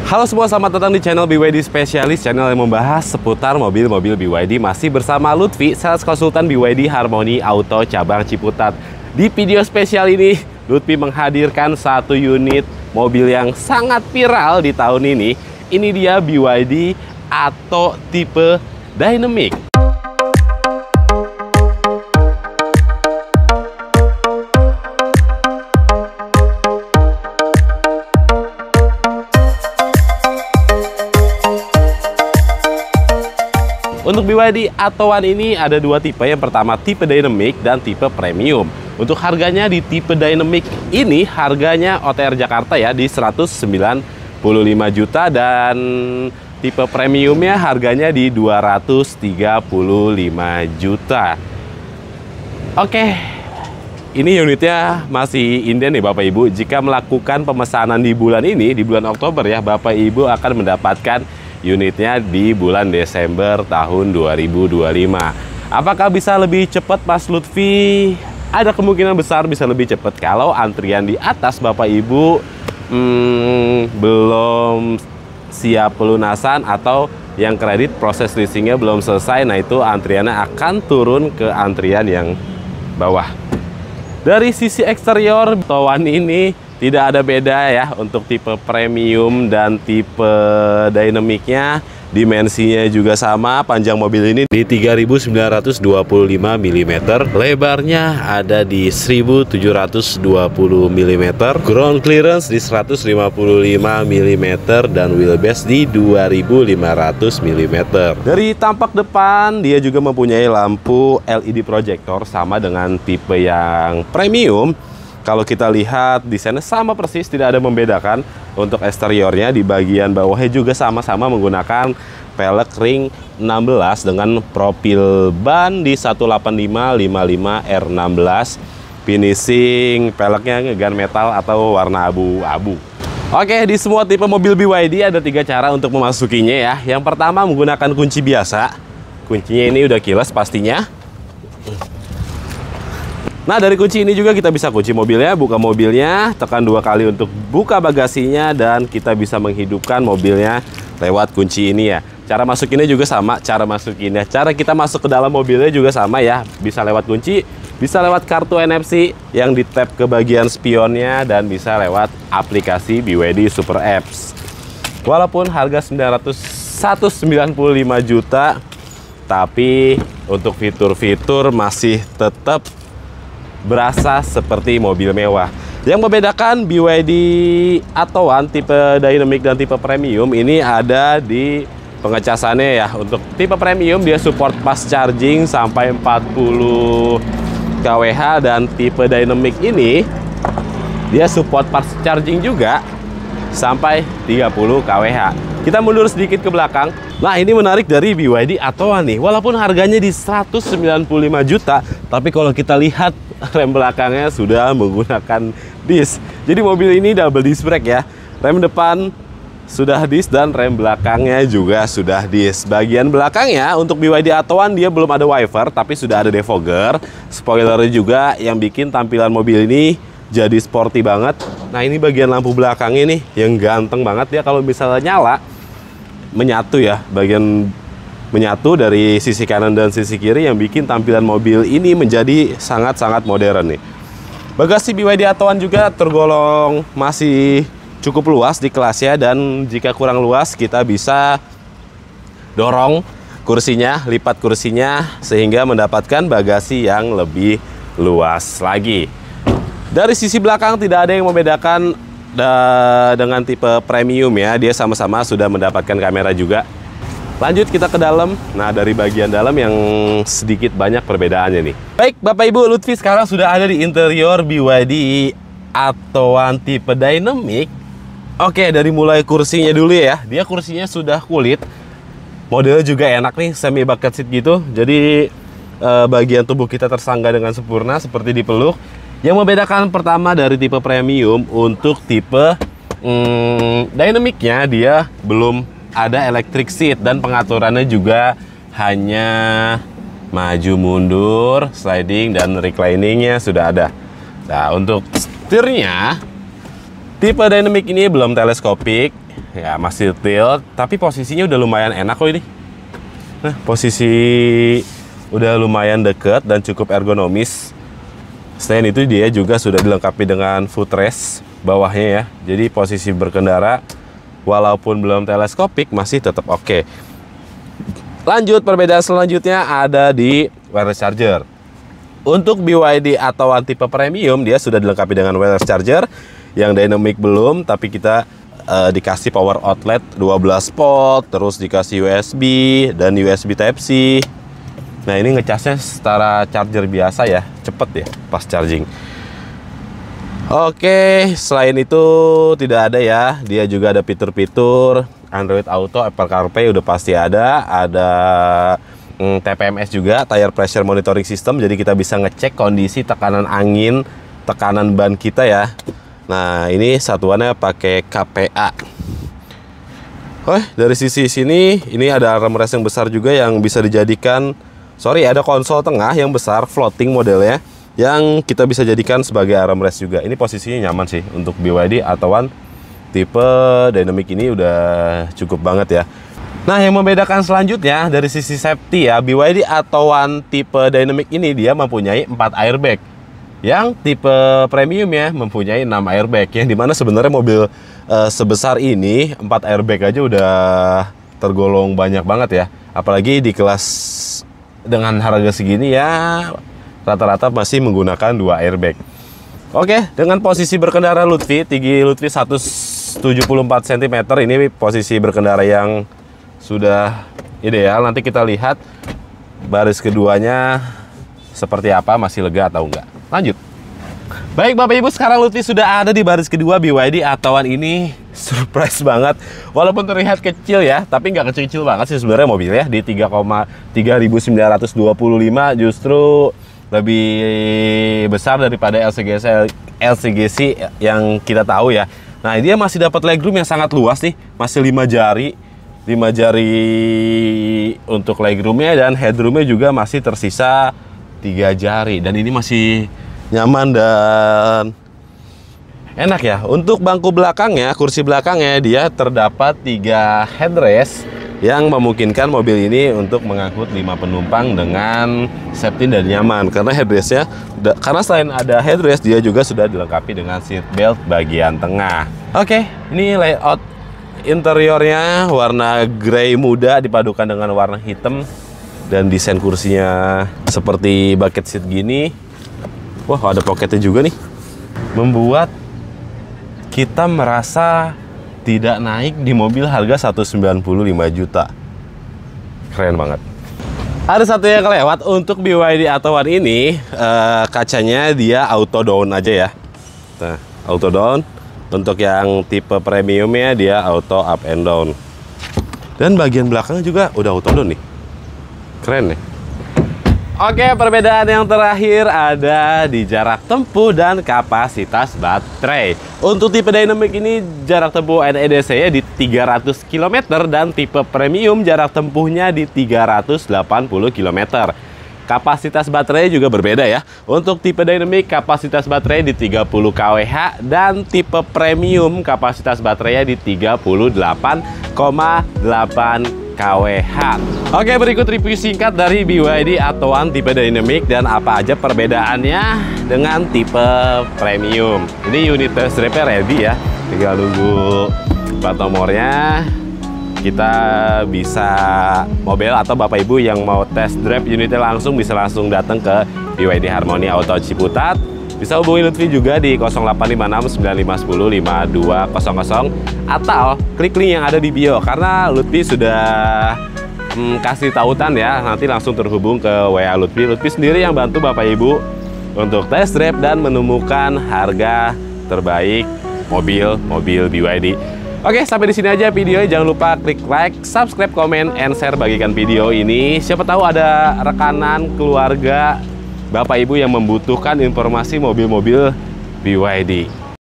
Halo semua, selamat datang di channel BYD Spesialis, channel yang membahas seputar mobil-mobil BYD. Masih bersama Lutfi, sales konsultan BYD Harmony Auto cabang Ciputat. Di video spesial ini, Lutfi menghadirkan satu unit mobil yang sangat viral di tahun ini. Ini dia BYD Atto tipe Dynamic. Untuk BYD Atto One ini ada dua tipe. Yang pertama tipe Dynamic dan tipe Premium. Untuk harganya di tipe Dynamic ini harganya OTR Jakarta ya di 195 juta, dan tipe Premiumnya harganya di 235 juta. Oke, ini unitnya masih inden nih Bapak Ibu. Jika melakukan pemesanan di bulan ini, di bulan Oktober ya, Bapak Ibu akan mendapatkan unitnya di bulan Desember tahun 2025. Apakah bisa lebih cepat Mas Lutfi? Ada kemungkinan besar bisa lebih cepat kalau antrian di atas Bapak Ibu belum siap pelunasan atau yang kredit proses leasingnya belum selesai. Nah itu antriannya akan turun ke antrian yang bawah. Dari sisi eksterior Atto One ini tidak ada beda ya untuk tipe Premium dan tipe Dynamicnya. Dimensinya juga sama, panjang mobil ini di 3.925 mm, lebarnya ada di 1.720 mm, ground clearance di 155 mm, dan wheelbase di 2.500 mm. Dari tampak depan dia juga mempunyai lampu LED projector sama dengan tipe yang Premium. Kalau kita lihat desainnya sama persis, tidak ada membedakan. Untuk eksteriornya di bagian bawahnya juga sama-sama menggunakan pelek ring 16 dengan profil ban di 18555 R16. Finishing peleknya ngegan metal atau warna abu-abu. Oke, di semua tipe mobil BYD ada 3 cara untuk memasukinya ya. Yang pertama menggunakan kunci biasa. Kuncinya ini udah keyless pastinya. Nah, dari kunci ini juga kita bisa kunci mobilnya, buka mobilnya, tekan 2 kali untuk buka bagasinya, dan kita bisa menghidupkan mobilnya lewat kunci ini ya. Cara masukinnya juga sama, cara kita masuk ke dalam mobilnya juga sama ya. Bisa lewat kunci, bisa lewat kartu NFC yang di tap ke bagian spionnya, dan bisa lewat aplikasi BYD Super Apps. Walaupun harga 195 juta, tapi untuk fitur-fitur masih tetap berasa seperti mobil mewah. Yang membedakan BYD Atto One tipe Dynamic dan tipe Premium ini ada di pengecasannya ya. Untuk tipe Premium dia support fast charging sampai 40 kWh, dan tipe Dynamic ini dia support fast charging juga sampai 30 kWh. Kita mundur sedikit ke belakang. Nah, ini menarik dari BYD Atto One nih. Walaupun harganya di 195 juta, tapi kalau kita lihat rem belakangnya sudah menggunakan disc. Jadi mobil ini double disc brake ya. Rem depan sudah disc dan rem belakangnya juga sudah disc. Bagian belakangnya untuk BYD Atto One dia belum ada wiper, tapi sudah ada defogger. Spoilernya juga yang bikin tampilan mobil ini jadi sporty banget. Nah, ini bagian lampu belakangnya nih yang ganteng banget ya. Kalau misalnya nyala, menyatu ya, bagian menyatu dari sisi kanan dan sisi kiri yang bikin tampilan mobil ini menjadi sangat-sangat modern nih. Bagasi BYD Atto One juga tergolong masih cukup luas di kelasnya, dan jika kurang luas kita bisa dorong kursinya, lipat kursinya sehingga mendapatkan bagasi yang lebih luas lagi. Dari sisi belakang tidak ada yang membedakan dengan tipe Premium ya, dia sama-sama sudah mendapatkan kamera juga. Lanjut kita ke dalam. Nah, dari bagian dalam yang sedikit banyak perbedaannya nih. Baik Bapak Ibu, Lutfi sekarang sudah ada di interior BYD Atto One tipe Dynamic. Oke, dari mulai kursinya dulu ya. Dia kursinya sudah kulit. Modelnya juga enak nih, semi bucket seat gitu. Jadi bagian tubuh kita tersangga dengan sempurna seperti dipeluk. Yang membedakan pertama dari tipe Premium, untuk tipe Dynamicnya dia belum ada electric seat, dan pengaturannya juga hanya maju mundur, sliding, dan recliningnya sudah ada. Nah, untuk setirnya tipe Dynamic ini belum teleskopik, Ya masih tilt, tapi posisinya udah lumayan enak kok ini. Nah, posisi udah lumayan deket dan cukup ergonomis. Selain itu dia juga sudah dilengkapi dengan footrest bawahnya ya. Jadi posisi berkendara walaupun belum teleskopik masih tetap oke. Lanjut, perbedaan selanjutnya ada di wireless charger. Untuk BYD Atauan tipe premium dia sudah dilengkapi dengan wireless charger. Yang dynamic belum, tapi kita dikasih power outlet 12 volt, terus dikasih USB dan USB Type-C. Nah, ini ngecasnya setara charger biasa ya, cepet ya pas charging. Oke, selain itu tidak ada ya. Dia juga ada fitur-fitur Android Auto, Apple CarPlay udah pasti ada TPMS juga, Tire Pressure Monitoring System, jadi kita bisa ngecek kondisi tekanan angin, tekanan ban kita ya. Nah, ini satuannya pakai KPA. Oh, dari sisi sini ini ada armrest yang besar juga yang bisa dijadikan, ada konsol tengah yang besar floating modelnya yang kita bisa jadikan sebagai armrest juga. Ini posisinya nyaman sih untuk BYD Atauan tipe dynamic ini udah cukup banget ya. Nah, yang membedakan selanjutnya dari sisi safety ya, BYD Atauan tipe dynamic ini dia mempunyai 4 airbag. Yang tipe premium ya mempunyai 6 airbag, yang dimana sebenarnya mobil sebesar ini 4 airbag aja udah tergolong banyak banget ya. Apalagi di kelas dengan harga segini ya rata-rata masih menggunakan 2 airbag. Oke, dengan posisi berkendara Lutfi, tinggi Lutfi 174 cm, ini posisi berkendara yang sudah ideal. Nanti kita lihat baris keduanya seperti apa, masih lega atau enggak. Lanjut. Baik Bapak Ibu, sekarang Lutfi sudah ada di baris kedua BYD Atauan ini. Surprise banget. Walaupun terlihat kecil ya, tapi nggak kecil-kecil banget sih sebenarnya mobilnya. Di 3,3925 justru lebih besar daripada LCGC yang kita tahu ya. Nah, dia masih dapat legroom yang sangat luas nih, masih 5 jari untuk legroomnya, dan headroomnya juga masih tersisa 3 jari, dan ini masih nyaman dan enak ya. Untuk bangku belakangnya, kursi belakangnya dia terdapat 3 headrest yang memungkinkan mobil ini untuk mengangkut 5 penumpang dengan safety dan nyaman. Karena selain ada headrest, dia juga sudah dilengkapi dengan seat belt bagian tengah. Oke, ini layout interiornya warna grey muda dipadukan dengan warna hitam, dan desain kursinya seperti bucket seat gini. Wah, ada poketnya juga nih, membuat kita merasa tidak naik di mobil harga 195 juta. Keren banget. Ada satu yang kelewat untuk BYD Atauan ini, kacanya dia auto down aja ya. Nah, auto down. Untuk yang tipe premiumnya dia auto up and down. Dan bagian belakangnya juga udah auto down nih. Keren nih. Oke, perbedaan yang terakhir ada di jarak tempuh dan kapasitas baterai. Untuk tipe dynamic ini jarak tempuh NEDC-nya di 300 km dan tipe premium jarak tempuhnya di 380 km. Kapasitas baterai juga berbeda ya. Untuk tipe dynamic kapasitas baterai di 30 kWh dan tipe premium kapasitas baterainya di 38,8 kWh. Oke, berikut review singkat dari BYD Atauan tipe dynamic dan apa aja perbedaannya dengan tipe premium. Ini unit test drive ready ya, tinggal nunggu plat nomornya. Kita bisa mobil atau Bapak Ibu yang mau test drive unitnya langsung bisa langsung datang ke BYD Harmony Auto Ciputat. Bisa hubungi Lutfi juga di 0856 9510 5200 atau klik link yang ada di bio, karena Lutfi sudah kasih tautan ya, nanti langsung terhubung ke WA Lutfi. Lutfi sendiri yang bantu Bapak Ibu untuk test drive dan menemukan harga terbaik mobil BYD. Oke, sampai di sini aja videonya. Jangan lupa klik like, subscribe, komen, and share, bagikan video ini. Siapa tahu ada rekanan keluarga Bapak Ibu yang membutuhkan informasi mobil-mobil BYD.